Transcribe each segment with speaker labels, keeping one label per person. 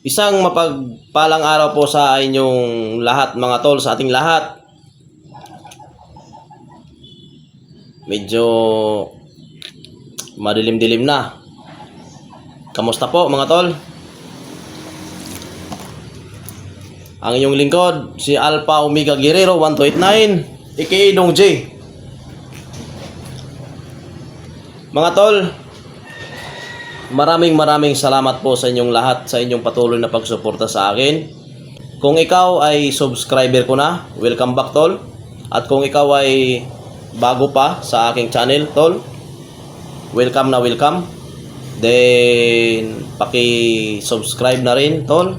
Speaker 1: Isang mapagpalang araw po sa inyong lahat mga tol, sa ating lahat. Medyo madilim-dilim na. Kamusta po mga tol? Ang inyong lingkod, si Alpha Omega Guerrero 1289, aka Dong J. Mga tol, maraming salamat po sa inyong lahat, sa inyong patuloy na pagsuporta sa akin. Kung ikaw ay subscriber ko na, welcome back tol. At kung ikaw ay bago pa sa aking channel tol, welcome na welcome. Then paki-subscribe na rin tol,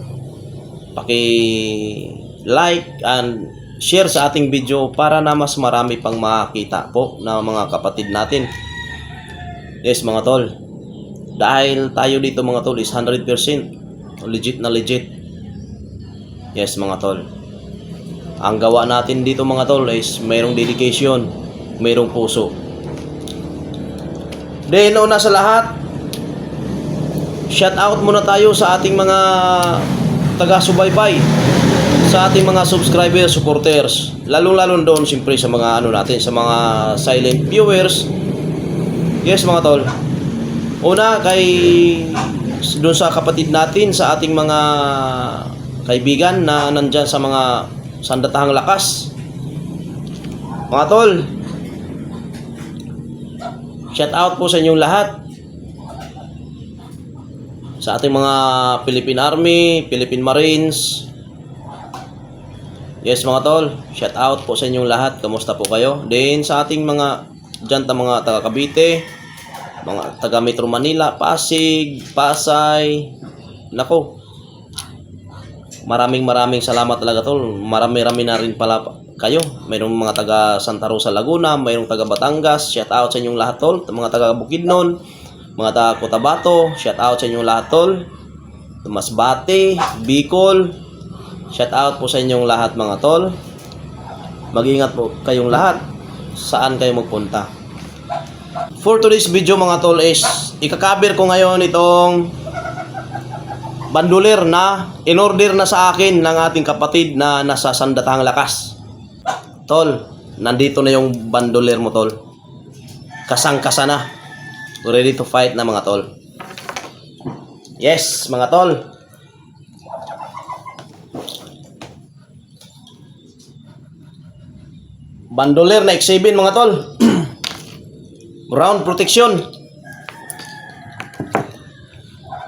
Speaker 1: paki-like and share sa ating video para na mas marami pang makita po na mga kapatid natin. Yes mga tol, dahil tayo dito mga tol is 100% legit na legit. Yes mga tol, ang gawa natin dito mga tol is mayroong dedication, mayroong puso. Then una sa lahat, shout out muna tayo sa ating mga taga-subaybay, sa ating mga subscribers, supporters, lalong-lalo doon siyempre sa mga natin, sa mga silent viewers. Yes mga tol, una kay doon sa kapatid natin, sa ating mga kaibigan na nandyan sa mga sandatahang lakas. Mga tol, shout out po sa inyong lahat. Sa ating mga Philippine Army, Philippine Marines. Yes mga tol, shout out po sa inyong lahat. Kamusta po kayo? Then sa ating mga dyan mga taga Cavite, mga taga Metro Manila, Pasig, Pasay, nako, maraming salamat talaga tol. Marami na rin pala kayo. Mayroong mga taga Santa Rosa, Laguna, mayroong taga Batangas. Shout out sa inyong lahat tol. Mga taga Bukidnon, mga taga Cotabato, shout out sa inyong lahat tol. Masbate, Bicol, shout out po sa inyong lahat mga tol. Mag-ingat po kayong lahat saan kayo magpunta. For today's video mga tol is ikakabir ko ngayon itong bandoler na in-order na sa akin ng ating kapatid na nasa sandatahang lakas. Tol, nandito na yung bandoler mo tol. Kasang-kasa na. Ready to fight na mga tol. Yes mga tol. Bandoler na X7 mga tol. Round protection,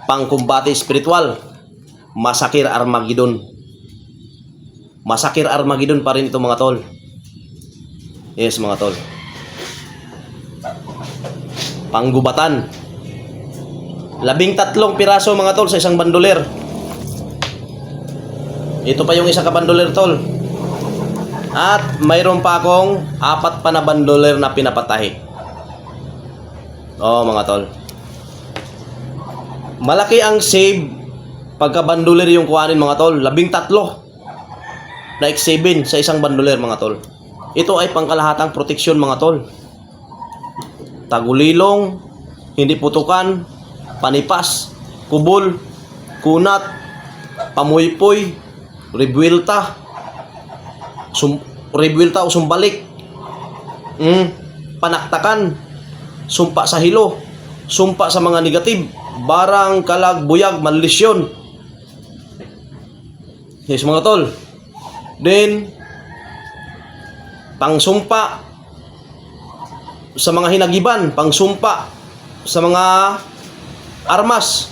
Speaker 1: pangkumbate spiritual, Masakir Armageddon. Masakir Armageddon pa rin ito mga tol. Yes mga tol. Panggubatan, 13 piraso mga tol sa isang bandoler. Ito pa yung isang kabandoler tol. At mayroon pa akong 4 pa na bandoler na pinapatahi. Oh mga tol, malaki ang save pagka bandoler yung kuhanin mga tol. 13 na X7 sa isang bandoler mga tol. Ito ay pangkalahatang proteksyon mga tol. Tagulilong, hindi putukan, panipas, kubol, kunat, pamuypoy, rebuelta, rebuelta o sumbalik, panaktakan, sumpa sa hilo, sumpa sa mga negative, barang, kalag, buyag, malusyon. Yes mga tol. Then pangsumpa sa mga hinagiban, pangsumpa sa mga armas,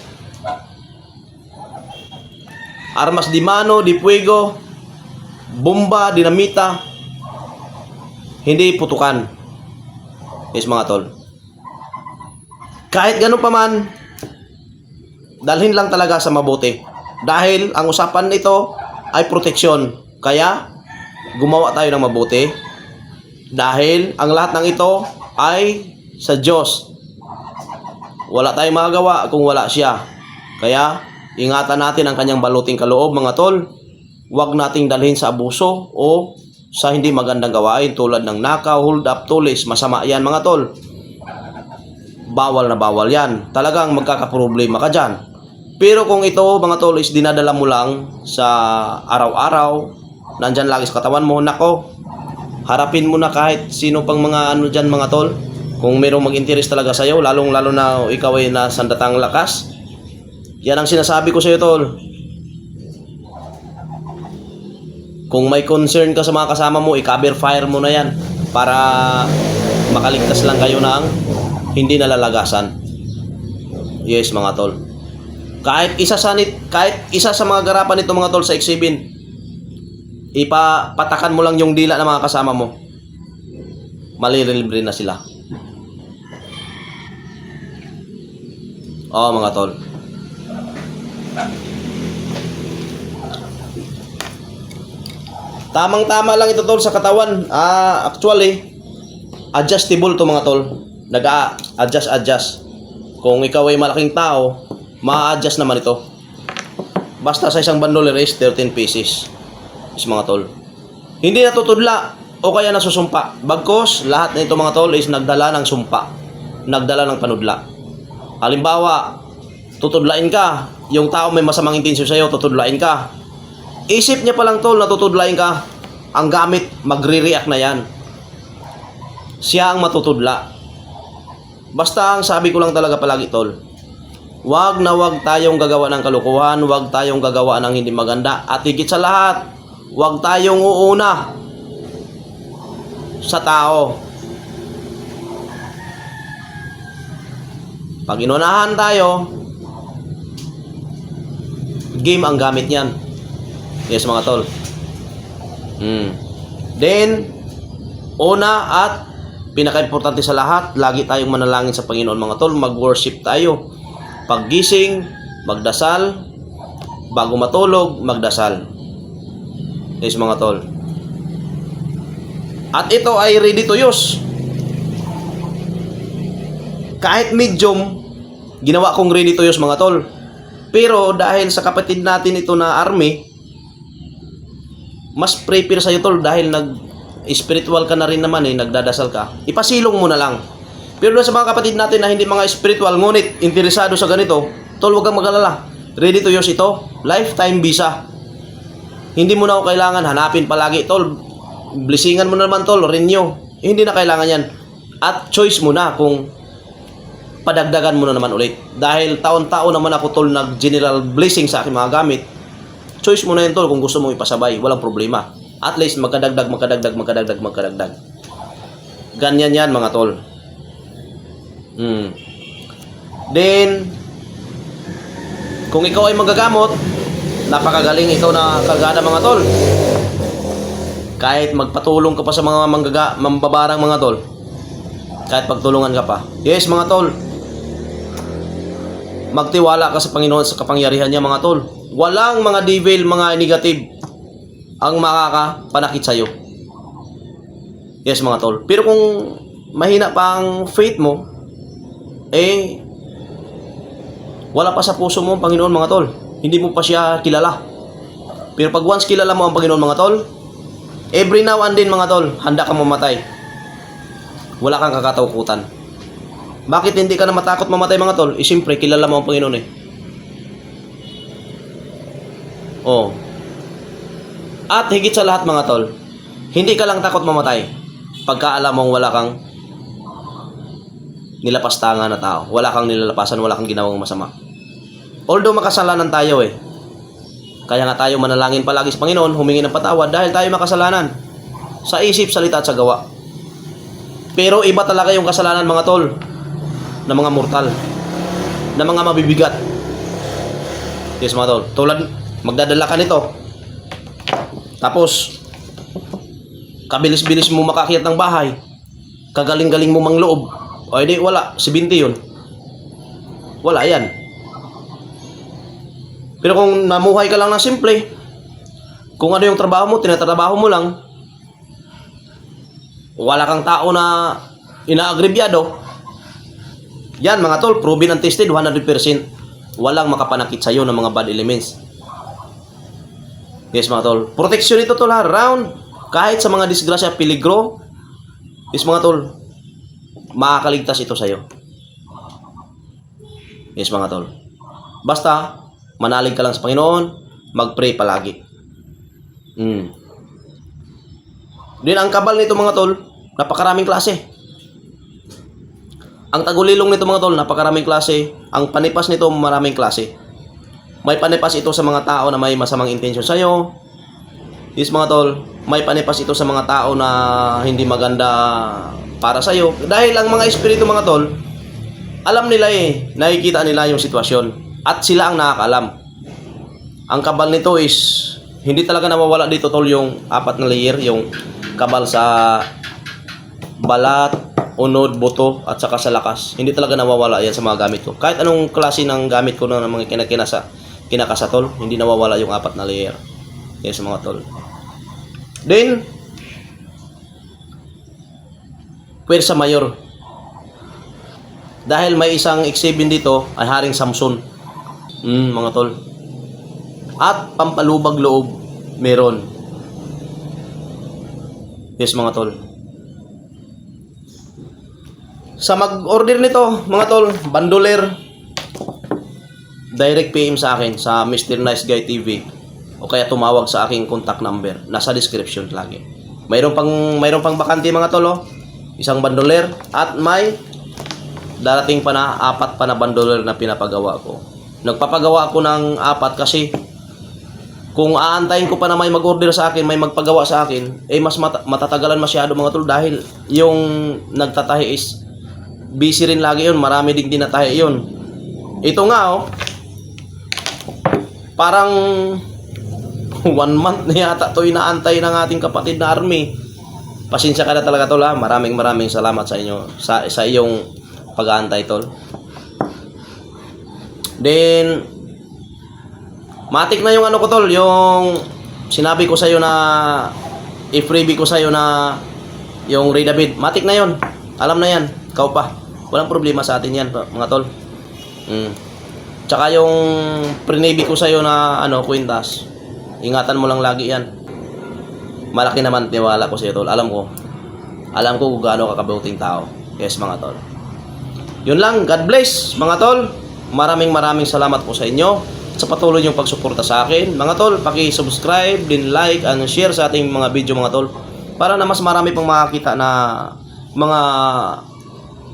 Speaker 1: armas di mano, di fuego, bomba, dinamita, hindi putukan. Yes mga tol. Kahit ganun pa man, dalhin lang talaga sa mabuti. Dahil ang usapan nito ay proteksyon. Kaya gumawa tayo ng mabuti. Dahil ang lahat ng ito ay sa Diyos. Wala tayong magagawa kung wala siya. Kaya ingatan natin ang kanyang baluting kaloob mga tol. Huwag nating dalhin sa abuso o sa hindi magandang gawain tulad ng nakaw, hold up, tulis. Masama yan mga tol. Bawal na bawal yan. Talagang magkakaproblema ka dyan. Pero kung ito, mga tol, is dinadala mo lang sa araw-araw, nandyan lagi sa katawan mo, nako, harapin mo na kahit sino pang mga ano dyan, mga tol. Kung mayroong mag-interest talaga sa'yo, lalong-lalo na ikaw ay nasandatang lakas. Yan ang sinasabi ko sa'yo, tol. Kung may concern ka sa mga kasama mo, i-cover fire mo na yan para makaligtas lang kayo ng hindi nalalagasan. Yes, mga tol. Kahit isa sa mga garapan nito, mga tol, sa X7, ipapatakan mo lang yung dila ng mga kasama mo. Malilibre na sila. Oo, mga tol. Tamang-tama lang ito, tol, sa katawan. Actually, adjustable to, mga tol. Nag-a-adjust. Kung ikaw ay malaking tao, ma-adjust naman ito. Basta sa isang bandolier is 13 pieces. Is, mga tol. Hindi natutudla o kaya nasusumpa. Bagkos, lahat na ito, mga tol, is nagdala ng sumpa. Nagdala ng panudla. Halimbawa, tutudlain ka. Yung tao may masamang intensyon sa'yo, tutudlain ka. Isip niya palang, tol, natutudlain ka. Ang gamit, magre-react na yan. Siya ang matutudla. Basta ang sabi ko lang talaga palagi, tol, wag tayong gagawa ng kalukuhan, wag tayong gagawa ng hindi maganda, at higit sa lahat, wag tayong uuna sa tao. Pag inunahan tayo, game ang gamit niyan. Yes, mga tol. Then, una at pinaka-importante sa lahat, lagi tayong manalangin sa Panginoon, mga tol. Mag-worship tayo. Paggising, magdasal. Bago matulog, magdasal. Yes, mga tol. At ito ay ready to use. Kahit medium, ginawa kong ready to use, mga tol. Pero dahil sa kapatid natin ito na army, mas prepare sa'yo, tol, dahil spiritual ka na rin naman, nagdadasal ka. Ipasilong mo na lang. Pero doon sa mga kapatid natin na hindi mga spiritual, ngunit interesado sa ganito, tol, huwag kang mag-alala. Ready to use ito. Lifetime visa. Hindi mo na ako kailangan hanapin palagi, tol. Blessingan mo na naman, tol, renew. Hindi na kailangan yan. At choice mo na kung padagdagan mo na naman ulit. Dahil taon-taon naman ako, tol, nag-general blessing sa aking mga gamit. Choice mo na yun, tol, kung gusto mo ipasabay. Walang problema. At least magkadagdag. Ganyan yan, mga tol. Then, kung ikaw ay magagamot, napakagaling ikaw na kagana, mga tol. Kahit magpatulong ka pa sa mga mambabarang, mga tol. Kahit pagtulungan ka pa. Yes, mga tol. Magtiwala ka sa Panginoon sa kapangyarihan niya, mga tol. Walang mga devil, mga negative ang makakapanakit sa'yo. Yes, mga tol. Pero kung mahina pa ang faith mo, wala pa sa puso mo ang Panginoon, mga tol. Hindi mo pa siya kilala. Pero pag once kilala mo ang Panginoon, mga tol, every now and then, mga tol, handa kang mamatay. Wala kang kakatakutan. Bakit hindi ka na matakot mamatay, mga tol? Siyempre, kilala mo ang Panginoon At higit sa lahat, mga tol, hindi ka lang takot mamatay pagka alam mong wala kang nilapastangan na tao. Wala kang nilalapasan, wala kang ginawang masama. Although makasalanan tayo kaya nga tayo manalangin palagi sa Panginoon, humingi ng patawad dahil tayo makasalanan sa isip, salita at sa gawa. Pero iba talaga yung kasalanan, mga tol, na mga mortal, na mga mabibigat. Yes, mga tol. Tulad, magdadala ka nito. Tapos, kabilis-bilis mo makakyat ng bahay. Kagaling-galing mo mangloob. O edi, wala. 70 yun. Wala yan. Pero kung namuhay ka lang ng simple, kung ano yung trabaho mo, tinatrabaho mo lang, wala kang tao na inaagribyado, yan, mga tol, proven and tested 100%. Walang makapanakit sa'yo ng mga bad elements. Yes, mga tol. Protection ito, tol, round. Kahit sa mga disgrasya, peligro, yes, mga tol, makakaligtas ito sa'yo. Yes, mga tol. Basta, Manalig ka lang sa Panginoon, mag-pray palagi. Din ang kabal nito mga tol, napakaraming klase. Ang tagulilong nito mga tol, napakaraming klase. Ang panipas nito, maraming klase. May panipas ito sa mga tao na may masamang intensyon sa'yo. Yes mga tol, may panipas ito sa mga tao na hindi maganda para sa'yo. Dahil ang mga espiritu mga tol, alam nila nakikita nila yung sitwasyon. At sila ang nakakaalam. Ang kabal nito is, hindi talaga nawawala dito tol yung 4 na layer, yung kabal sa balat, unod, buto, at saka sa lakas. Hindi talaga nawawala yan sa mga gamit ko. Kahit anong klase ng gamit ko na mga kinakasa tol, hindi nawawala yung 4 na layer. Yes mga tol. Then, Pwersa Mayor. Dahil may isang X7 dito, ay Haring Samson. Mga tol. At pampalubag loob, meron. Yes mga tol. Sa mag-order nito, mga tol, bandoler, direct PM sa akin sa Mr. Nice Guy TV o kaya tumawag sa aking contact number. Nasa description lagi. Mayroon pang bakante mga tol, oh. Isang bandoler at may darating pa na 4 pa na bandoler na pinapagawa ko. Nagpapagawa ako ng 4 kasi kung aantayin ko pa na may mag-order sa akin, may magpagawa sa akin, mas matatagalan masyado mga tol dahil yung nagtatahi is busy rin lagi yun. Marami ding dinatahi yun. Ito nga parang 1 month na yata ito inaantay ng ating kapatid na army. Pasensya ka na talaga tol ha. Maraming salamat sa inyo sa iyong pag-aantay tol. Then matik na yung ano ko tol, yung sinabi ko sa iyo na i-freebie ko sa iyo na yung Ray David. Matik na yon. Alam na yan. Ikaw pa. Walang problema sa atin yan mga tol. Tsaka yung pre-navy ko sa iyo na kwintas. Ingatan mo lang lagi yan. Malaki naman tiwala ko sa iyo tol. Alam ko kung gaano ka kabuting tao. Yes mga tol. Yun lang. God bless mga tol. Maraming salamat po sa inyo sa patuloy yung pagsuporta sa akin. Mga tol, paki-subscribe, din like, and share sa ating mga video mga tol. Para na mas marami pang makakita na mga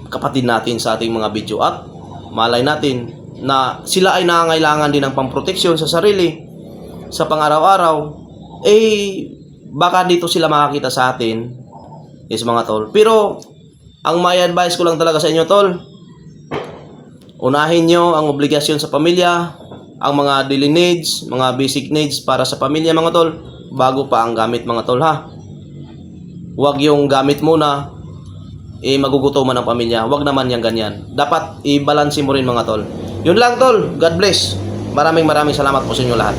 Speaker 1: kapatid natin sa ating mga video. At malay natin na sila ay nangangailangan din ng pamproteksyon sa sarili, sa pang-araw-araw. Baka dito sila makakita sa atin. Yes mga tol. Pero, ang may advice ko lang talaga sa inyo tol, unahin nyo ang obligasyon sa pamilya, ang mga daily needs, mga basic needs para sa pamilya mga tol, bago pa ang gamit mga tol ha. Huwag yung gamit muna, magugutuman ng pamilya. Huwag naman yung ganyan. Dapat i-balance mo rin mga tol. Yun lang tol. God bless. Maraming salamat po sa inyo lahat.